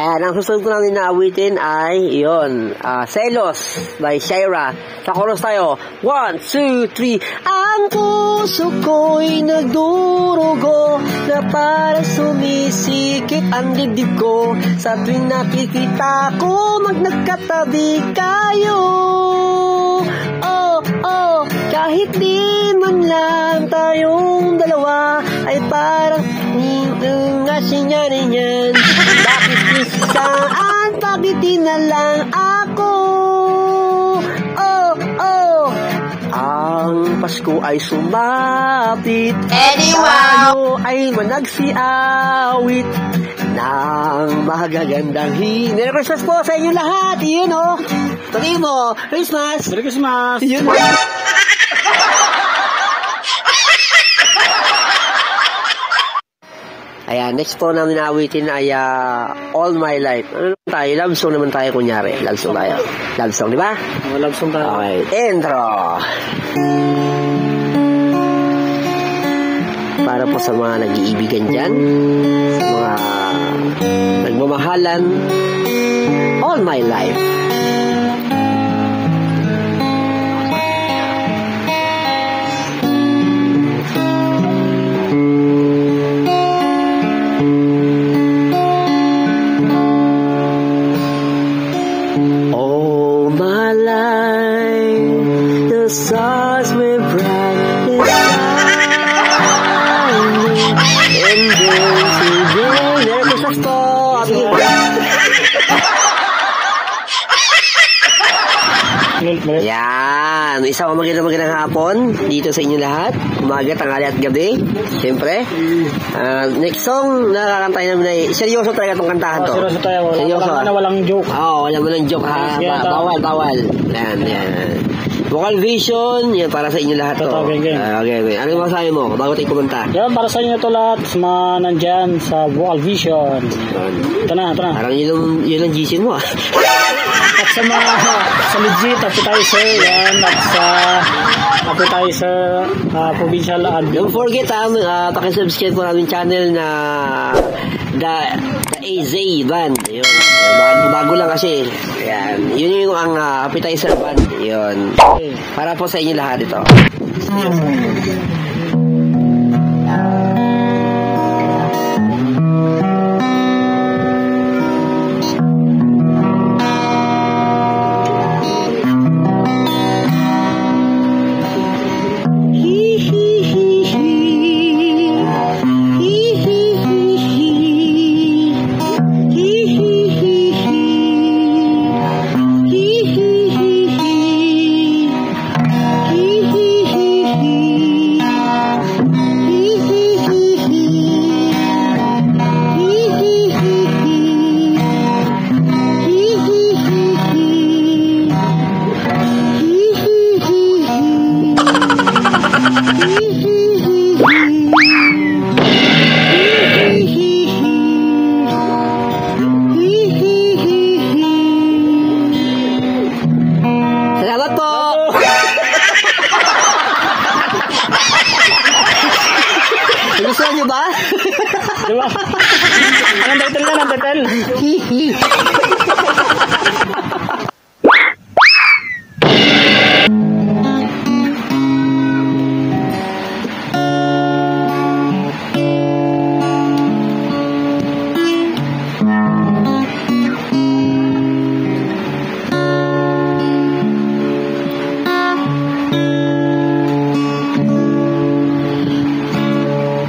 Ayan, ang susunod ko namin na awitin ay, yun, Selos by Shaira. Sa chorus tayo. 1, 2, 3. Ang puso ko'y nagdurugo na para sumisikip ang dibdib ko. Sa tuwing nakikita ko, nagkatabi kayo. Oh, oh, kahit di man lang tayong dalawa, ay parang nga siya rin yan. Bakit saan, bakit di na lang ako? Oh, oh. Ang Pasko ay sumapit. Tayo ay managsiawit ng magagandang Merry Christmas po sa inyo lahat. Yun o. Pati mo, Christmas. Merry Christmas. Yun o. Ayan, next po namin naawitin ay All My Life. Ano naman tayo? Love song naman tayo kunyari. Love song tayo. Love song, di ba? Love song tayo. Okay, intro! Para po sa mga nag-iibigan dyan, sa mga nagmamahalan, All My Life. Stars were bright and shining, and then today, Merry Christmas po! Yan, isang magandang hapon dito sa inyo lahat, umaga, tanghali at gabi, siyempre. Next song na kakantahin namin ay seryoso talaga itong kantahan to. Seryoso tayo, walang joke. Oo, walang joke ha, bawal. Yan. Vocal Vision, yan para sa inyo lahat to. Okay. Ano yung masabi mo bago tayo kumanta? Yan, para sa inyo to lahat, mga nandyan sa Vocal Vision. Ito na. Parang yun ang GC mo. At sa mga sa legit appetizer, yan, at sa appetizer provincial ad. Don't forget, pakisubscribe po namin channel na The AZ Band. Yun. Bago lang kasi. Yan. Yun yung ang appetizer band. Yun. Para po sa inyo lahat ito. Gusto nyo ba? Diba? Anong title?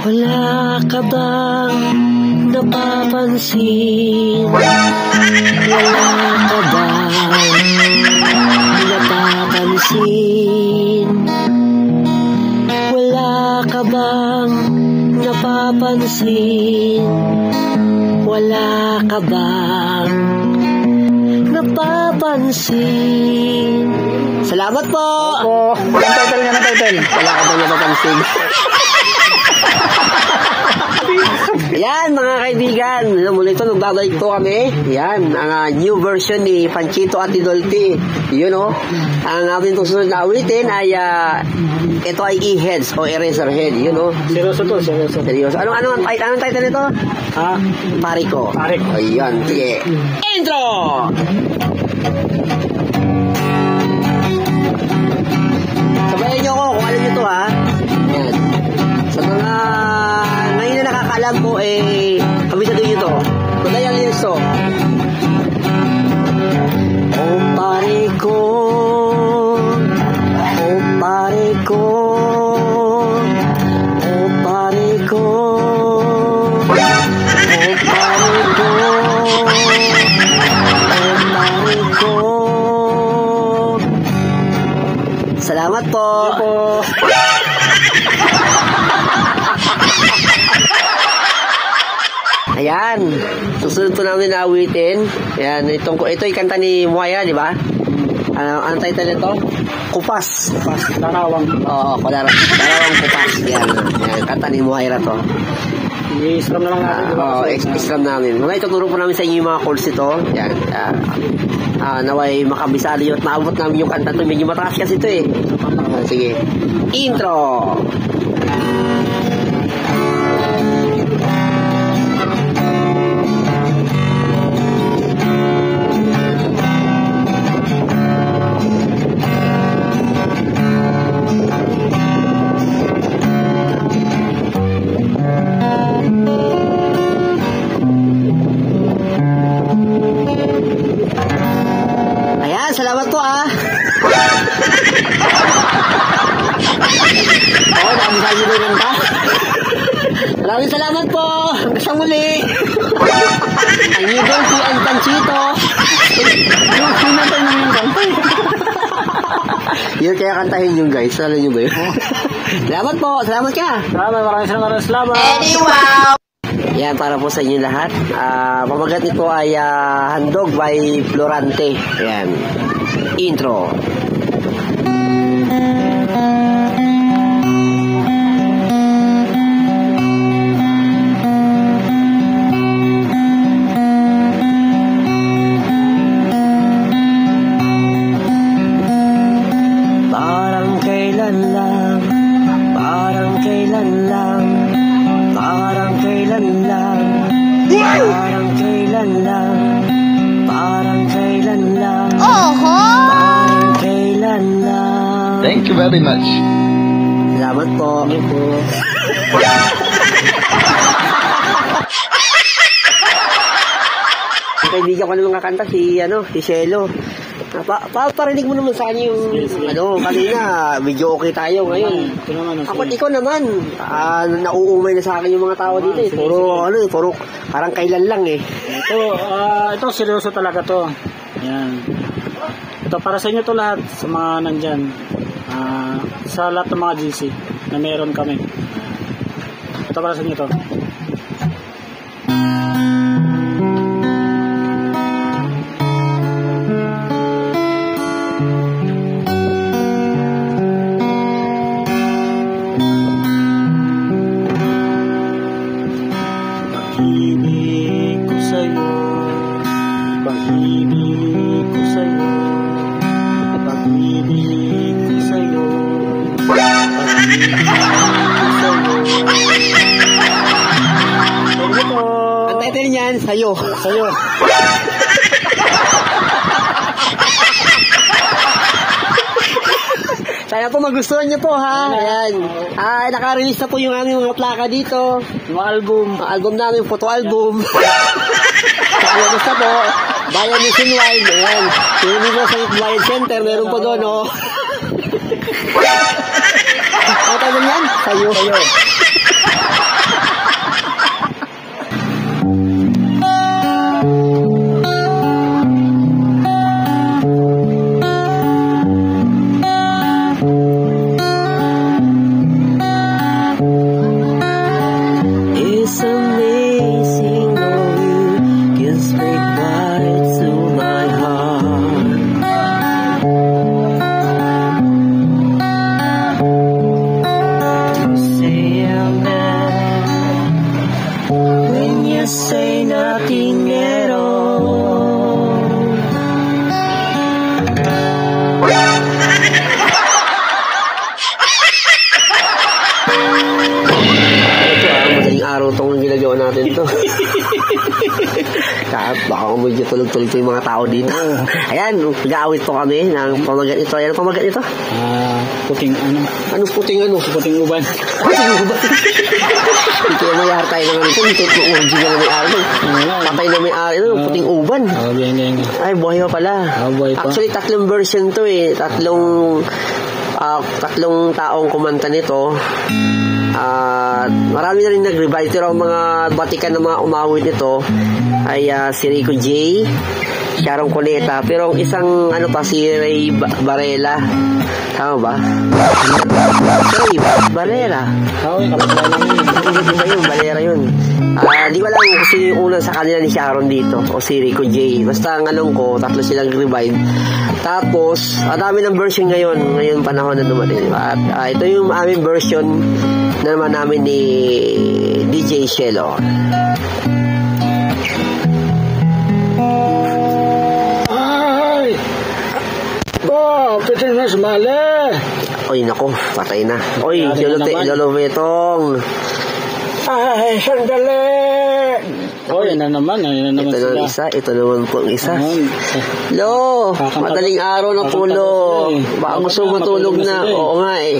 Wala ka bang napapansin? Wala ka bang napapansin? Wala ka bang napapansin? Wala ka bang napapansin? Salamat po! Opo. Ang title nga na title. Wala ka bang napapansin? Ayan, mga kaibigan. Muli ito, nagbabalik po kami. Ayan, ang new version ni Panchito at Idolti. Yun, oh. Ang ating susunod na awitin ay, ito ay E-Heads o Eraserhead. Yun, oh. Seryoso to, seryoso. Seryoso. Anong title nito? Ha? Pariko. Pariko. Ayan, sige. Intro! Sabayan niyo ako kung alam niyo to, ha? Ayan. Sa mga ngayon na nakakaalam po, kabisado niyo to. Kudayan niyo to. Oh, pare ko. Oh, pare ko. Oh, pare ko. Oh, pare ko. Oh, pare ko. Salamat po. Ayan, susunod po namin na awitin. Ayan, ito ay kanta ni Moya, di ba? Anong title nito? Kupas. Kupas, larawang. Oo, larawang kupas. Yan, kanta ni Moya to. I-strum na lang natin. Oo, i-strum namin. Mga ituturo po namin sa inyo yung mga chords ito. Yan, naway makabisado yun at naabot namin yung kanta to. Medyo mataas kasi ito eh. Sige, intro! Ayan, salamat po Oo, nakamisabi ko yung kanta. Maraming salamat po. Hanggang sa muli. Ang idol si Ang Panchito. Yung sinatay na yung kanta. Yun, kaya kantahin yung guys. Alam nyo ba yun? Salamat po. Salamat ka. Maraming salamat. Anyway. Yan, para po sa inyo lahat. Pamagat nito ay Handog by Florante. Yan. Intro. Parang kailan lang, parang kailan lang, parang kailan lang, parang kailan lang, parang kailan lang, parang kailan lang. Thank you very much. Salamat po. Kaibigan ko naman kakanta si Shelo. Parinig mo naman sa kanya yung kanina, medyo okay tayo ngayon. Ikaw naman, nauumay na sa akin yung mga tao dito eh. Puro parang kailan lang eh. Ito seryoso talaga to. Yan. Ito para sa inyo to lahat, sa mga nandyan. Sa lahat ng mga GC na meron kami. Ito para sa inyo to. Pag-ibig ko sa'yo, pag-ibig ko sa'yo, pag-ibig ko sa'yo, pag-ibig ko sa'yo. Ang title niyan, Sa'yo. Sa'yo. Sana po magustuhan niyo po ha. Ayan. Naka-release na po yung aming mga plaka dito. Mga album. Ang album namin, photo album. Nakalabas na po. Bayan Nationwide. Ayan. Yung Universal Bayan Center, meron po doon, oh. Ang tayo yan? Sa'yo. It's amazing how you can speak right to my heart. To say I Baka medyo tulog-tulog to yung mga tao dito. Ayan, nag-aawit po kami ng pamagat ito. Ayan, pamagat ito. Puting ano? Anong puting ano? Puting uban. Puting uban. Ito yung mayahar tayo naman ito. Ito yung original na may-ari. Patay na may-ari. Puting uban. Ganyan. Ay, buhay pa pala. Buhay pa. Actually, tatlong version to eh. Tatlong taong kumanta nito. Marami na rin nag-revive, pero ang mga batikan ng mga umawit nito ay si Rico J, Sharon Cuneta, pero ang isang si Ray Barrera. Tama ba? Ray Barrera. Iba yun, Barrera yun. Di ko lang kung sino yung unang sa kanila ni Sharon dito o si Rico J. Basta ang alam ko, tatlo silang revive. Tapos, dami ng version ngayon panahon na dumating. At ito yung aming version na naman namin ni DJ Shelo. Ay! Pitin na sumali! Oy, nako, patay na. Oy, Lolo Betong. Ay, sandali! Yan na naman ito sila. Ito naman po ang isa. Lo, madaling araw na po, Lo. Baka gusto matulog na. Oo nga eh.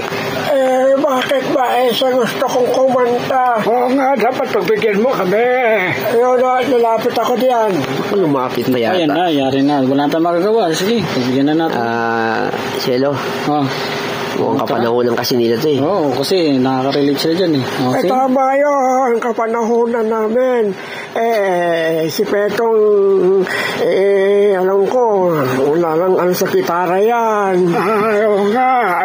Bakit ba sa gusto kong kumanta? Oo nga, dapat pagbigyan mo kami. Nalapit ako diyan. Lumapit na yata. Ayan na, yari na. Wala tayong magagawa. Sige, pagbigyan na natin. Shelo. Mukhang kapanahonan kasi nila to eh. Oo, kasi nakaka-relate sila dyan eh. Okay. Tama yun, kapanahonan namin. Si Petong, alam ko, wala lang sa gitara yan. Oo nga,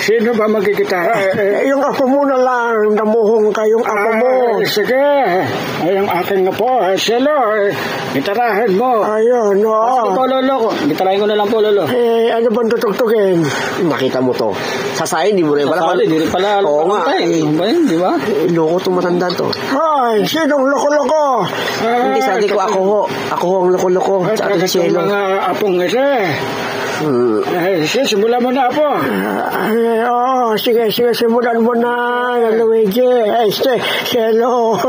sino ba magkikitara? Yung apo mo na lang, namuhong kayong apo mo. Sige, yung aking apo, Shelo, gitarahin mo. Ayun, Sige po, Lolo ko. Gitarahin ko na lang po, Lolo. Ano bang tutugtugin? Makita mo to. Sasayin, di mo rin pala. Sasayin, di rin pala. Oo nga. Di ba? Loko itong matanda to. Ay, sinong loko-loko? Hindi, sabi ko ako ho. Ako ho ang loko-loko. Sa ating Shelo. Mga apong ito simulan mo na po. Sige, simulan mo na, Luigi. Shelo.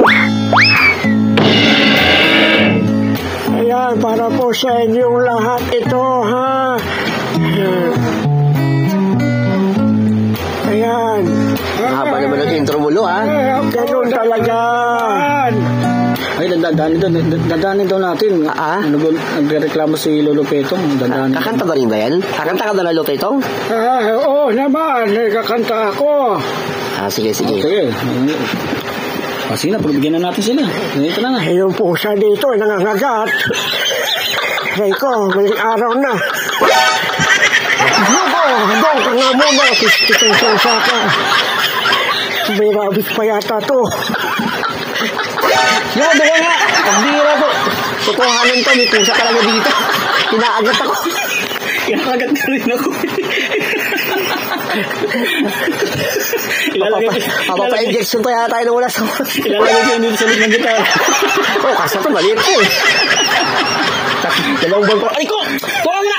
Ayan, para po sa inyong lahat ito, ha? Ayan. Mahaba naman ang intro mo, Lo, ha? Ganun talaga. Ay, dandanin daw natin. Nagreklamo si Lolo Petong. Kakanta ba rin ba yan? Kakanta ka na Lolo Petong? Oo naman, kakanta ako. Sige. Sige na, pagbigyan na natin sila. Ganito na nga. Yung pusa dito, nangangagat. Ray ko, maling araw na. Doon ka nga muna. Kistikong susa ka. May rabbit pa yata to. Doon nga. Pagbira ko. Tutuhanan to. May pusa talaga dito. Pinaagat ako. Kinakagat ka rin ako. Papapa-injection pa yata tayo na wala sa mga. Ilalagay ko dito sa likod ng gitara. Kasi ito maliit ko eh. Dalawang bangko. Ay ko! Tuwang na!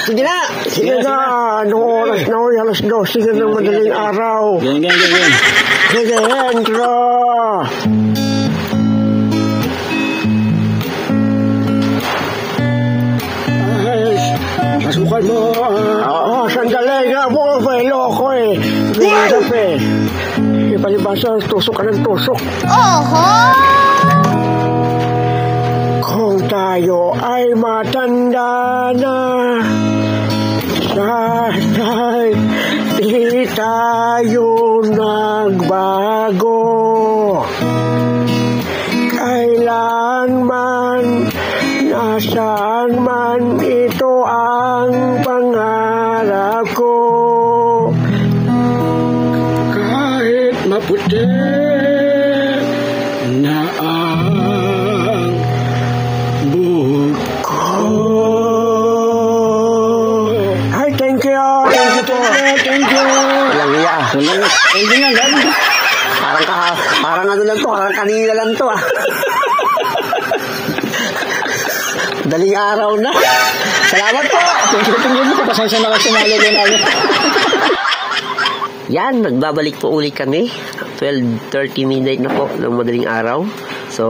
Sige na! Sige na! Anong oras na ho? Alas 12 na ng madaling araw. Ganyan. Sige, intro! Pasukan mo. Sandali nga po. May loko eh. Binirap eh. Ipalibasa, tusok ka ng tusok. Kung tayo ay matanda na, sana'y di tayo nagbago. Kailanman, nasaan man, ito ang pangarap ko. Kahit maputi na ang buko. Ay, thank you. Thank you. Walang iya. Hindi nga gano'n. Parang ano lang to. Parang kanina lang to ah. Daling araw na. Salamat po. Tingin mo, pasensya na kasi malagyan namin. Yan, nagbabalik po ulit kami. 12:30 midnight na po ng madaling araw. So,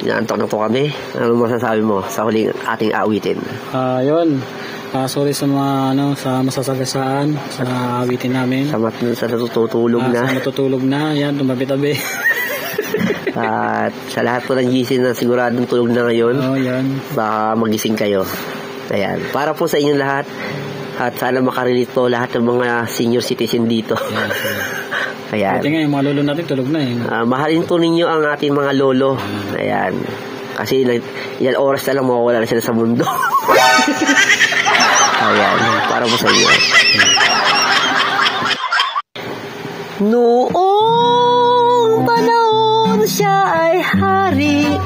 inaantok na to kami. Ano masasabi mo sa huling ating awitin? Yun. Sorry sa mga sa masasagasaan sa awitin namin. Sa natutulog na. Sa matutulog na. Yan, tumabi-tabi. At sa lahat po ng GC na siguradong tulog na ngayon, yan. baka magising kayo. Ayan. Para po sa inyong lahat, at sana makarelate po lahat ng mga senior citizen dito. Ayan. Pati nga, yung mga lolo natin tulog na eh. Mahalin po ninyo ang ating mga lolo. Ayan. Kasi ilang oras na lang mawawala na sila sa mundo. Ayan. Para po sa inyo. Noong panahon siya ay hari,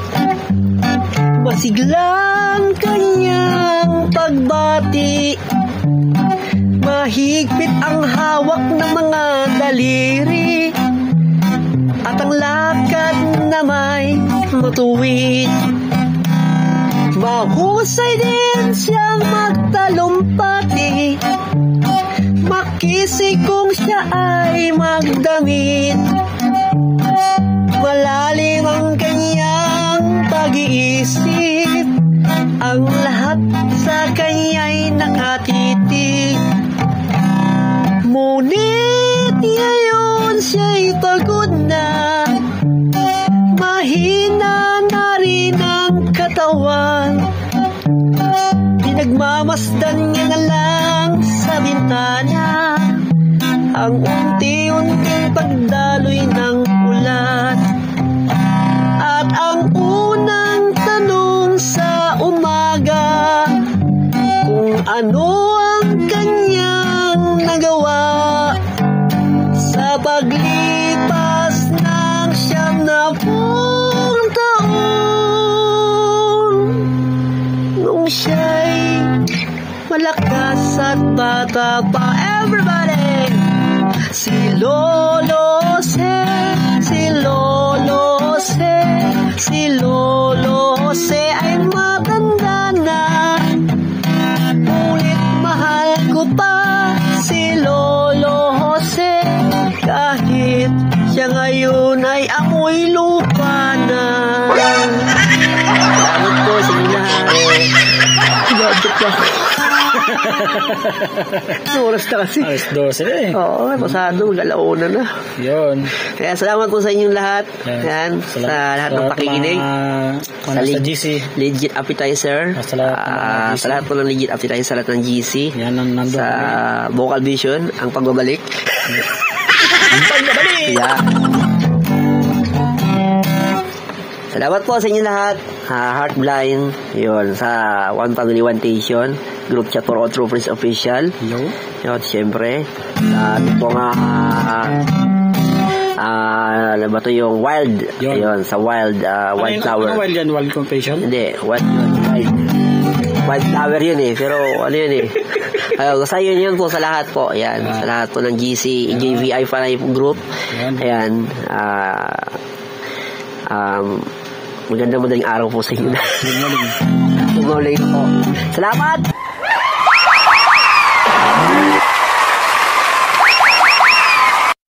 masiglang kanyang pagbati, mahigpit ang hawak ng mga daliri, at ang lakad na may matuwid. Mahusay din siyang magtalumpati, makisig kung siya ay magdamit. Malalim ang kanyang pag-iisip, ang lahat sa kanya'y nakatitig. Ngunit ngayon siya'y pagod na, mahina na rin ang katawan. Pinagmamasdan niya na lang sa bintana ang unti-unting pagdaloy ng ulan. At ang unang tanong sa umaga, kung ano ang kanyang nagawa sa paglipas ng 70 taon, nung siya'y malakas at bata pa. Everybody! Si Lolo Jose, si Lolo Jose, si Lolo Jose ay matanda na, ngunit mahal ko pa si Lolo Jose, kahit siya ngayon ay amoy lupa na. Salamat po sa inyo. Gadget lang. Oras na kasi. Alas 12 eh. Oo, pasado, galauna na. Yun. Kaya salamat po sa inyong lahat. Yan, sa lahat ng pakikinig. Sa GC. Legit Appetizer. Sa lahat po ng Legit Appetizer, sa lahat ng GC. Yan ang nandun. Sa Vocal Vision, ang pagbabalik. Ang pagbabalik! Yeah. Salamat po sa inyo lahat. Heartblind, yun, sa One Family One Station, group chat for all troopers official. Yun, siyempre. Ito nga, ano ba ito yung Wild? Yun, sa Wild, Wild Flower. Ano Wild yan? Wild Confession? Hindi, Wild yun, Wild Flower yun eh. Pero ano yun eh. Sa yun po sa lahat po. Ayan, sa lahat po ng GC, JVI Fanay Group. Ayan, magandang madaling araw po sa inyo. Good morning po. Salamat!